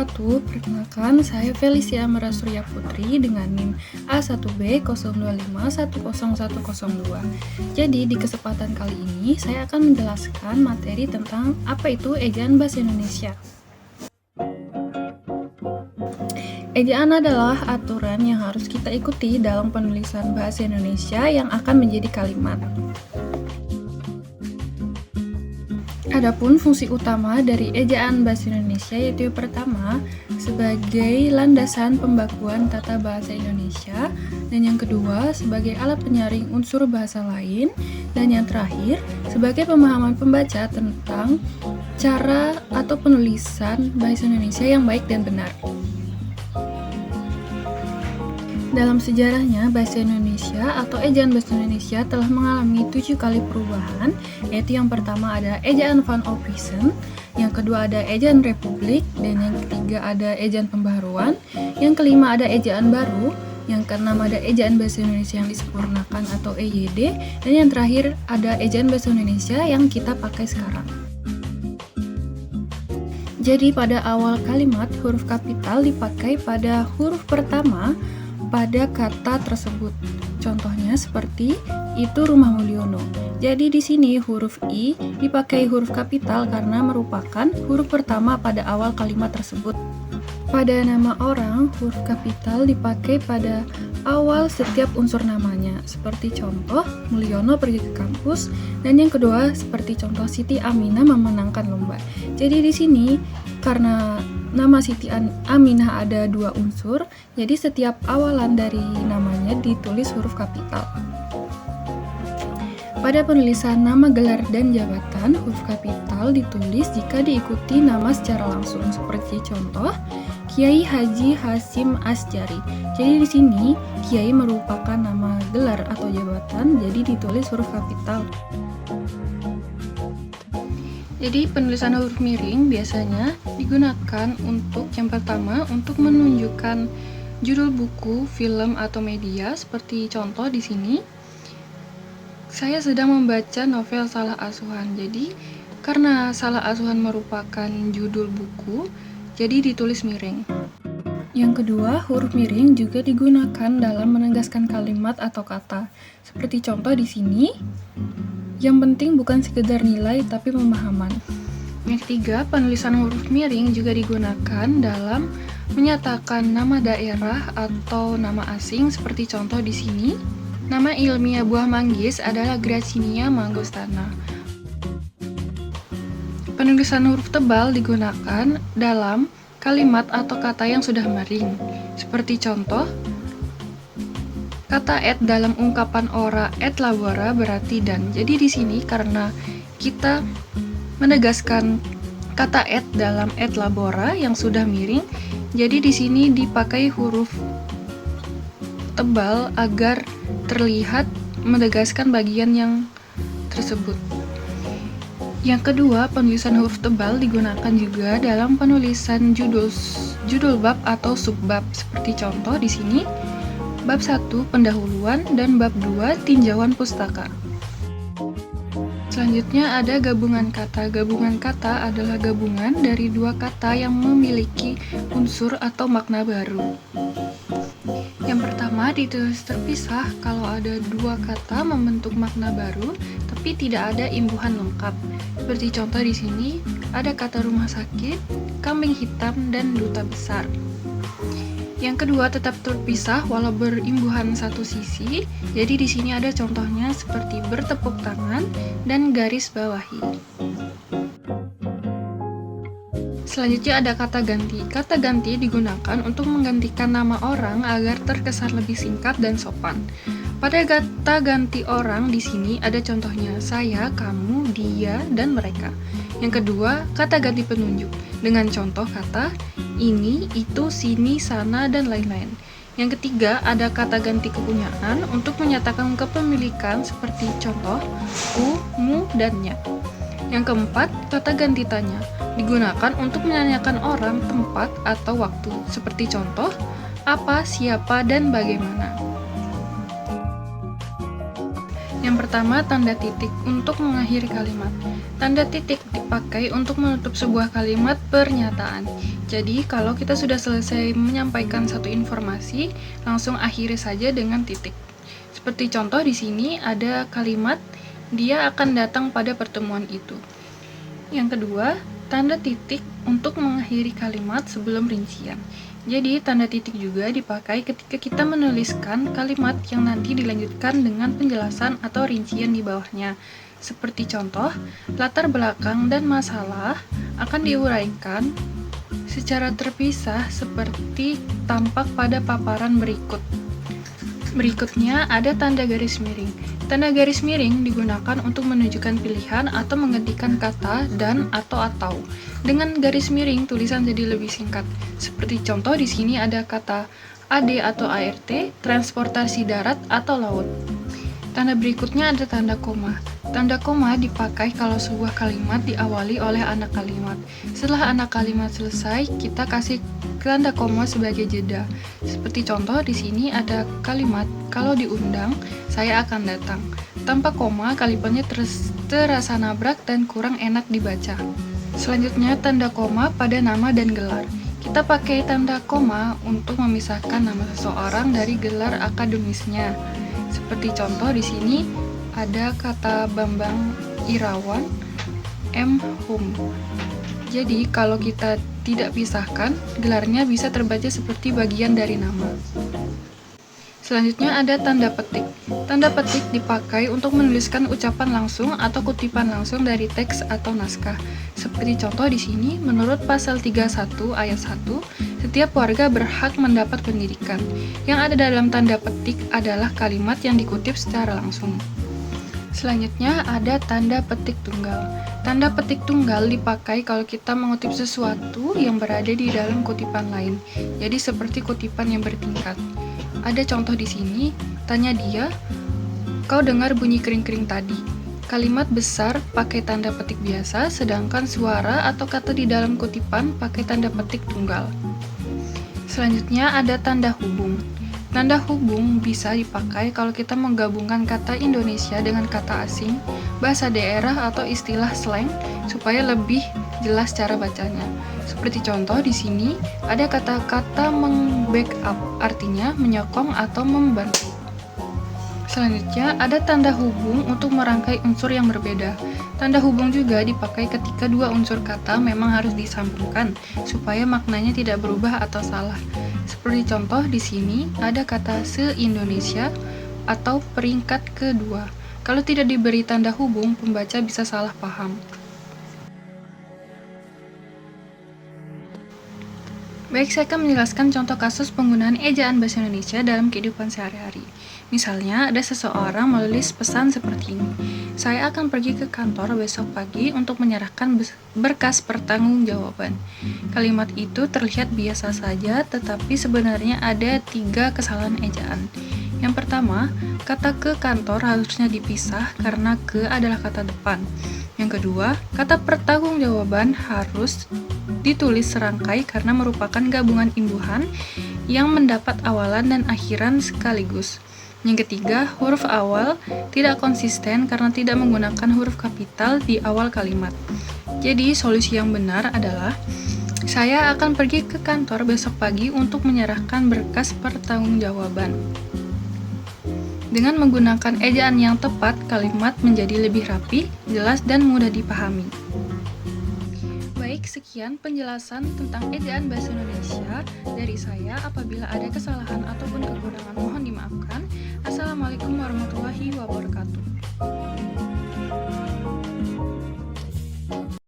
wabarakatuh. Perkenalkan, saya Felicia Merasuria Putri dengan NIM A1B02510102. Jadi, di kesempatan kali ini saya akan menjelaskan materi tentang apa itu ejaan bahasa Indonesia. Ejaan adalah aturan yang harus kita ikuti dalam penulisan bahasa Indonesia yang akan menjadi kalimat. Adapun fungsi utama dari ejaan bahasa Indonesia yaitu pertama, sebagai landasan pembakuan tata bahasa Indonesia, dan yang kedua, sebagai alat penyaring unsur bahasa lain, dan yang terakhir, sebagai pemahaman pembaca tentang cara atau penulisan bahasa Indonesia yang baik dan benar. Dalam sejarahnya, bahasa Indonesia atau ejaan bahasa Indonesia telah mengalami 7 kali perubahan, yaitu yang pertama ada ejaan Van Ophuijsen, yang kedua ada ejaan Republik, dan yang ketiga ada ejaan pembaharuan, yang kelima ada ejaan baru, yang keenam ada ejaan bahasa Indonesia yang disempurnakan atau EYD, dan yang terakhir ada ejaan bahasa Indonesia yang kita pakai sekarang. Jadi pada awal kalimat, huruf kapital dipakai pada huruf pertama pada kata tersebut. Contohnya seperti itu rumah Mulyono. Jadi di sini huruf I dipakai huruf kapital karena merupakan huruf pertama pada awal kalimat tersebut. Pada nama orang, huruf kapital dipakai pada awal setiap unsur namanya. Seperti contoh, Mulyono pergi ke kampus, dan yang kedua seperti contoh Siti Aminah memenangkan lomba. Jadi di sini karena nama Siti Aminah ada 2 unsur, jadi setiap awalan dari namanya ditulis huruf kapital. Pada penulisan nama gelar dan jabatan, huruf kapital ditulis jika diikuti nama secara langsung, seperti contoh Kiai Haji Hasyim Asy'ari. Jadi di sini Kiai merupakan nama gelar atau jabatan, jadi ditulis huruf kapital. Jadi penulisan huruf miring biasanya digunakan untuk yang pertama untuk menunjukkan judul buku, film atau media, seperti contoh di sini. Saya sedang membaca novel Salah Asuhan. Jadi karena Salah Asuhan merupakan judul buku, jadi ditulis miring. Yang kedua, huruf miring juga digunakan dalam menegaskan kalimat atau kata. Seperti contoh di sini. Yang penting bukan sekedar nilai, tapi pemahaman. Yang ketiga, penulisan huruf miring juga digunakan dalam menyatakan nama daerah atau nama asing, seperti contoh di sini. Nama ilmiah buah manggis adalah Gracinia mangostana. Penulisan huruf tebal digunakan dalam kalimat atau kata yang sudah miring, seperti contoh kata et dalam ungkapan ora et labora berarti dan. Jadi di sini karena kita menegaskan kata et dalam et labora yang sudah miring, jadi di sini dipakai huruf tebal agar terlihat menegaskan bagian yang tersebut. Yang kedua, penulisan huruf tebal digunakan juga dalam penulisan judul bab atau subbab, seperti contoh di sini. Bab 1 pendahuluan dan bab 2 tinjauan pustaka. Selanjutnya ada gabungan kata. Gabungan kata adalah gabungan dari 2 kata yang memiliki unsur atau makna baru. Yang pertama ditulis terpisah kalau ada 2 kata membentuk makna baru tapi tidak ada imbuhan lengkap. Seperti contoh di sini ada kata rumah sakit, kambing hitam, dan duta besar. Yang kedua tetap terpisah walau berimbuhan satu sisi. Jadi di sini ada contohnya seperti bertepuk tangan dan garis bawahi. Selanjutnya ada kata ganti. Kata ganti digunakan untuk menggantikan nama orang agar terkesan lebih singkat dan sopan. Pada kata ganti orang di sini ada contohnya saya, kamu, dia, dan mereka. Yang kedua, kata ganti penunjuk dengan contoh kata ini, itu, sini, sana, dan lain-lain. Yang ketiga, ada kata ganti kepunyaan untuk menyatakan kepemilikan seperti contoh ku, mu, dan nya. Yang keempat, kata ganti tanya digunakan untuk menanyakan orang, tempat, atau waktu seperti contoh apa, siapa, dan bagaimana. Yang pertama, tanda titik untuk mengakhiri kalimat. Tanda titik dipakai untuk menutup sebuah kalimat pernyataan. Jadi, kalau kita sudah selesai menyampaikan satu informasi, langsung akhiri saja dengan titik. Seperti contoh di sini ada kalimat, dia akan datang pada pertemuan itu. Yang kedua, tanda titik untuk mengakhiri kalimat sebelum rincian. Jadi, tanda titik juga dipakai ketika kita menuliskan kalimat yang nanti dilanjutkan dengan penjelasan atau rincian di bawahnya. Seperti contoh, latar belakang dan masalah akan diuraikan secara terpisah seperti tampak pada paparan berikut. Berikutnya ada tanda garis miring. Tanda garis miring digunakan untuk menunjukkan pilihan atau menghentikan kata dan atau. Dengan garis miring, tulisan jadi lebih singkat. Seperti contoh di sini ada kata AD atau ART, transportasi darat atau laut. Tanda berikutnya ada tanda koma. Tanda koma dipakai kalau sebuah kalimat diawali oleh anak kalimat. Setelah anak kalimat selesai, kita kasih tanda koma sebagai jeda. Seperti contoh di sini ada kalimat, kalau diundang, saya akan datang. Tanpa koma, kalimatnya terasa nabrak dan kurang enak dibaca. Selanjutnya, tanda koma pada nama dan gelar. Kita pakai tanda koma untuk memisahkan nama seseorang dari gelar akademisnya. Seperti contoh di sini ada kata Bambang Irawan M. Hum. Jadi, kalau kita tidak pisahkan, gelarnya bisa terbaca seperti bagian dari nama. Selanjutnya ada tanda petik. Tanda petik dipakai untuk menuliskan ucapan langsung atau kutipan langsung dari teks atau naskah. Seperti contoh di sini, menurut pasal 31 ayat 1, setiap warga berhak mendapat pendidikan. Yang ada dalam tanda petik adalah kalimat yang dikutip secara langsung. Selanjutnya ada tanda petik tunggal. Tanda petik tunggal dipakai kalau kita mengutip sesuatu yang berada di dalam kutipan lain. Jadi seperti kutipan yang bertingkat. Ada contoh di sini, tanya dia, kau dengar bunyi kering-kering tadi. Kalimat besar pakai tanda petik biasa, sedangkan suara atau kata di dalam kutipan pakai tanda petik tunggal. Selanjutnya ada tanda hubung. Tanda hubung bisa dipakai kalau kita menggabungkan kata Indonesia dengan kata asing, bahasa daerah atau istilah slang supaya lebih jelas cara bacanya. Seperti contoh di sini ada kata-kata meng-backup, artinya menyokong atau membantu. Selanjutnya ada tanda hubung untuk merangkai unsur yang berbeda. Tanda hubung juga dipakai ketika dua unsur kata memang harus disambungkan supaya maknanya tidak berubah atau salah. Seperti contoh di sini ada kata se-Indonesia atau peringkat kedua. Kalau tidak diberi tanda hubung, pembaca bisa salah paham. Baik, saya akan menjelaskan contoh kasus penggunaan ejaan bahasa Indonesia dalam kehidupan sehari-hari. Misalnya, ada seseorang menulis pesan seperti ini. Saya akan pergi ke kantor besok pagi untuk menyerahkan berkas pertanggungjawaban. Kalimat itu terlihat biasa saja, tetapi sebenarnya ada 3 kesalahan ejaan. Yang pertama, kata ke kantor harusnya dipisah karena ke adalah kata depan. Yang kedua, kata pertanggungjawaban harus ditulis serangkai karena merupakan gabungan imbuhan yang mendapat awalan dan akhiran sekaligus. Yang ketiga, huruf awal tidak konsisten karena tidak menggunakan huruf kapital di awal kalimat. Jadi, solusi yang benar adalah saya akan pergi ke kantor besok pagi untuk menyerahkan berkas pertanggungjawaban. Dengan menggunakan ejaan yang tepat, kalimat menjadi lebih rapi, jelas, dan mudah dipahami. Baik, sekian penjelasan tentang ejaan bahasa Indonesia dari saya. Apabila ada kesalahan ataupun kekurangan, mohon dimaafkan.